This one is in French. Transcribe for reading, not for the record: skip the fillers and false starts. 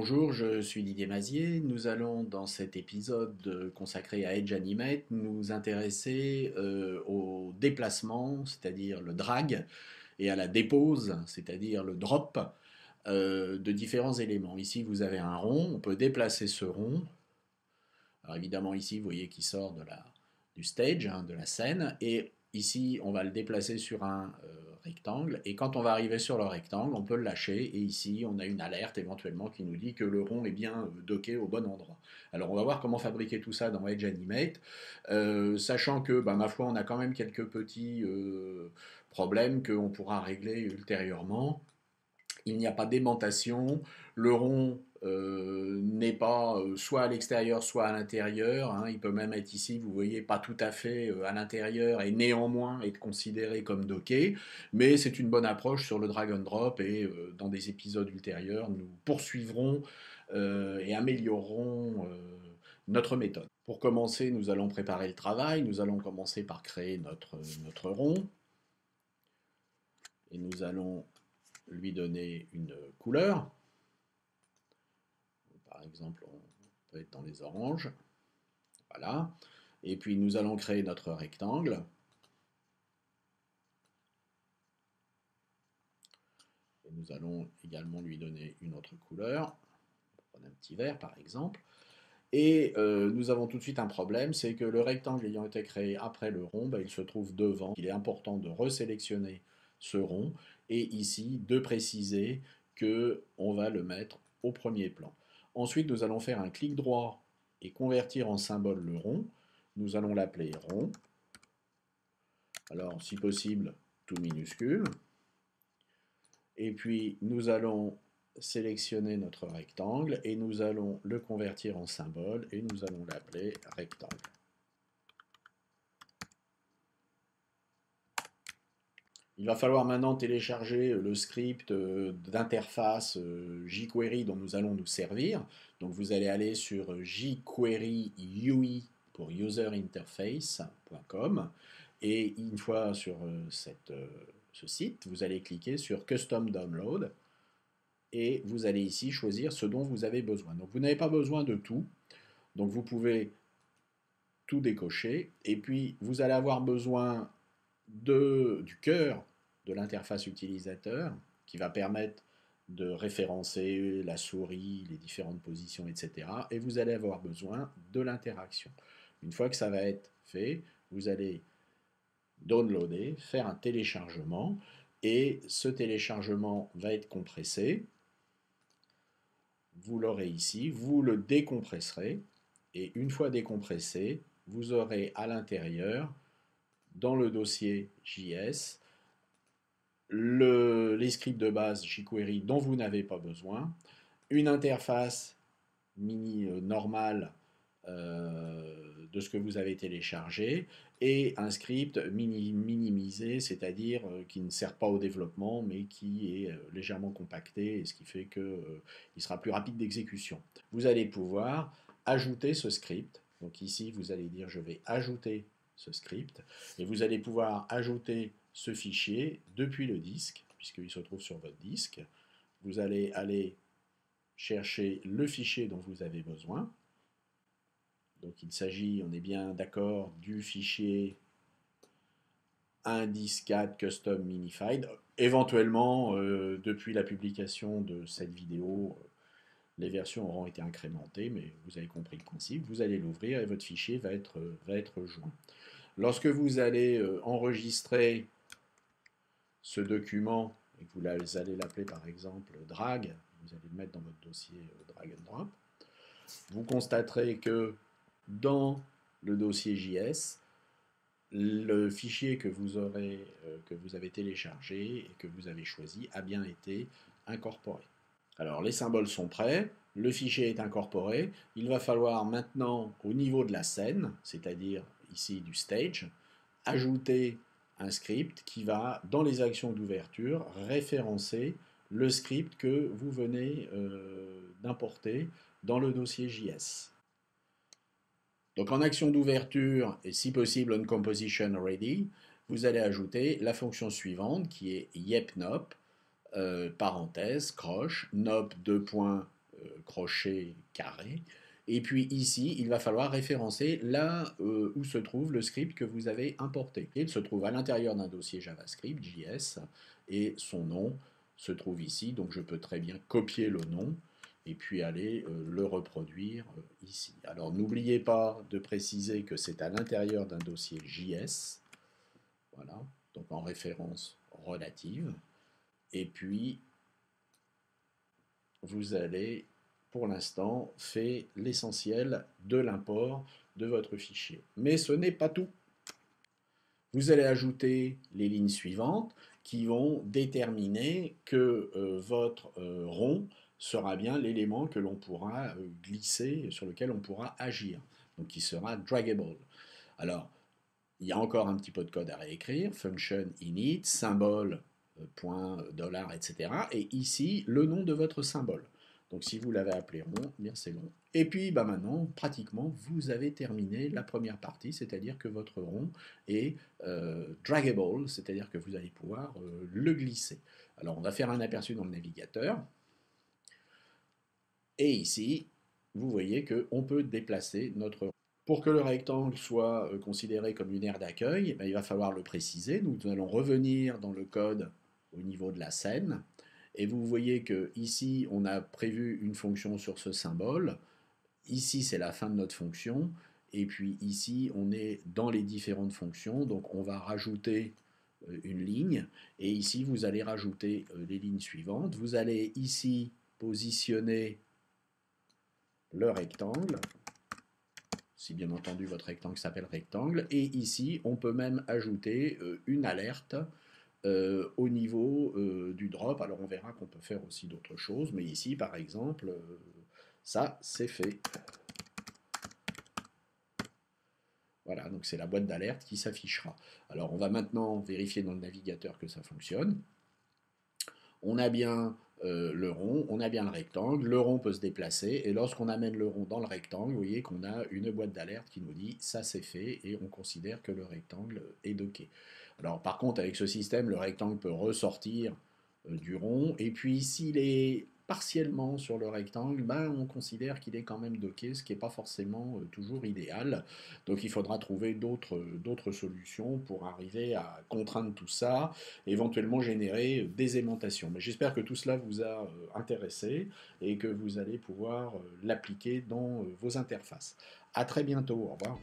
Bonjour, je suis Didier Mazier. Nous allons dans cet épisode consacré à Edge Animate nous intéresser au déplacement, c'est-à-dire le drag, et à la dépose, c'est-à-dire le drop de différents éléments. Ici, vous avez un rond, on peut déplacer ce rond. Alors évidemment, ici, vous voyez qu'il sort du stage, hein, de la scène, et ici, on va le déplacer sur un rectangle, et quand on va arriver sur le rectangle, on peut le lâcher, et ici, on a une alerte éventuellement qui nous dit que le rond est bien docké au bon endroit. Alors, on va voir comment fabriquer tout ça dans Edge Animate, sachant que, ma foi, on a quand même quelques petits problèmes qu'on pourra régler ultérieurement. Il n'y a pas d'aimantation, le rond n'est pas soit à l'extérieur, soit à l'intérieur, hein. Il peut même être ici, vous voyez, pas tout à fait à l'intérieur et néanmoins être considéré comme docké, mais c'est une bonne approche sur le drag and drop et dans des épisodes ultérieurs, nous poursuivrons et améliorerons notre méthode. Pour commencer, nous allons préparer le travail, nous allons commencer par créer notre rond et nous allons lui donner une couleur. Par exemple, on peut être dans les oranges. Voilà. Et puis nous allons créer notre rectangle. Et nous allons également lui donner une autre couleur. On va prendre un petit vert par exemple. Et nous avons tout de suite un problème, c'est que le rectangle ayant été créé après le rond, il se trouve devant. Il est important de resélectionner ce rond et ici de préciser qu'on va le mettre au premier plan. Ensuite, nous allons faire un clic droit et convertir en symbole le rond. Nous allons l'appeler rond. Alors, si possible, tout minuscule. Et puis, nous allons sélectionner notre rectangle et nous allons le convertir en symbole et nous allons l'appeler rectangle. Il va falloir maintenant télécharger le script d'interface jQuery dont nous allons nous servir. Donc vous allez aller sur jQuery UI pour userinterface.com et une fois sur ce site, vous allez cliquer sur Custom Download et vous allez ici choisir ce dont vous avez besoin. Donc vous n'avez pas besoin de tout, donc vous pouvez tout décocher et puis vous allez avoir besoin du cœur de l'interface utilisateur qui va permettre de référencer la souris, les différentes positions, etc. Et vous allez avoir besoin de l'interaction. Une fois que ça va être fait, vous allez downloader, faire un téléchargement et ce téléchargement va être compressé. Vous l'aurez ici, vous le décompresserez et une fois décompressé, vous aurez à l'intérieur dans le dossier JS les scripts de base jQuery dont vous n'avez pas besoin, une interface mini normale de ce que vous avez téléchargé et un script minimisé, c'est-à-dire qui ne sert pas au développement mais qui est légèrement compacté et ce qui fait qu'il sera plus rapide d'exécution. Vous allez pouvoir ajouter ce script. Donc ici, vous allez dire je vais ajouter ce script et vous allez pouvoir ajouter ce fichier depuis le disque puisqu'il se trouve sur votre disque. Vous allez aller chercher le fichier dont vous avez besoin. Donc il s'agit, on est bien d'accord, du fichier indice4 custom minified. Éventuellement, depuis la publication de cette vidéo, les versions auront été incrémentées, mais vous avez compris le principe. Vous allez l'ouvrir et votre fichier va être joint. Lorsque vous allez enregistrer ce document, et que vous allez l'appeler par exemple drag, vous allez le mettre dans votre dossier drag and drop, vous constaterez que dans le dossier JS, le fichier que vous avez téléchargé et que vous avez choisi a bien été incorporé. Alors les symboles sont prêts, le fichier est incorporé, il va falloir maintenant au niveau de la scène, c'est-à-dire ici du stage, ajouter un script qui va dans les actions d'ouverture référencer le script que vous venez d'importer dans le dossier JS. Donc en action d'ouverture et si possible on composition ready, vous allez ajouter la fonction suivante qui est yepNop, parenthèse, croche, nop, crochet carré. Et puis ici, il va falloir référencer là où se trouve le script que vous avez importé. Il se trouve à l'intérieur d'un dossier JavaScript, JS, et son nom se trouve ici. Donc je peux très bien copier le nom et puis aller le reproduire ici. Alors n'oubliez pas de préciser que c'est à l'intérieur d'un dossier JS. Voilà, donc en référence relative. Et puis, vous allez, pour l'instant, faire l'essentiel de l'import de votre fichier. Mais ce n'est pas tout. Vous allez ajouter les lignes suivantes qui vont déterminer que votre rond sera bien l'élément que l'on pourra glisser, sur lequel on pourra agir, donc qui sera draggable. Alors, il y a encore un petit peu de code à réécrire, function init, symbole, point, dollar, etc. Et ici, le nom de votre symbole. Donc si vous l'avez appelé rond, eh bien c'est long. Et puis maintenant, pratiquement, vous avez terminé la première partie, c'est-à-dire que votre rond est draggable, c'est-à-dire que vous allez pouvoir le glisser. Alors on va faire un aperçu dans le navigateur. Et ici, vous voyez qu'on peut déplacer notre rond. Pour que le rectangle soit considéré comme une aire d'accueil, il va falloir le préciser. Nous allons revenir dans le code au niveau de la scène. Et vous voyez que ici, on a prévu une fonction sur ce symbole. Ici, c'est la fin de notre fonction. Et puis ici, on est dans les différentes fonctions. Donc on va rajouter une ligne. Et ici, vous allez rajouter les lignes suivantes. Vous allez ici positionner le rectangle, si bien entendu votre rectangle s'appelle rectangle, et ici on peut même ajouter une alerte au niveau du drop. Alors on verra qu'on peut faire aussi d'autres choses, mais ici par exemple, ça c'est fait. Voilà, donc c'est la boîte d'alerte qui s'affichera. Alors on va maintenant vérifier dans le navigateur que ça fonctionne. On a bien le rond, on a bien le rectangle, le rond peut se déplacer, et lorsqu'on amène le rond dans le rectangle, vous voyez qu'on a une boîte d'alerte qui nous dit ça c'est fait, et on considère que le rectangle est docké. Alors par contre, avec ce système, le rectangle peut ressortir du rond, et puis s'il est partiellement sur le rectangle, ben, on considère qu'il est quand même docké, ce qui n'est pas forcément toujours idéal. Donc il faudra trouver d'autres solutions pour arriver à contraindre tout ça, éventuellement générer des aimantations. Mais j'espère que tout cela vous a intéressé et que vous allez pouvoir l'appliquer dans vos interfaces. A très bientôt, au revoir.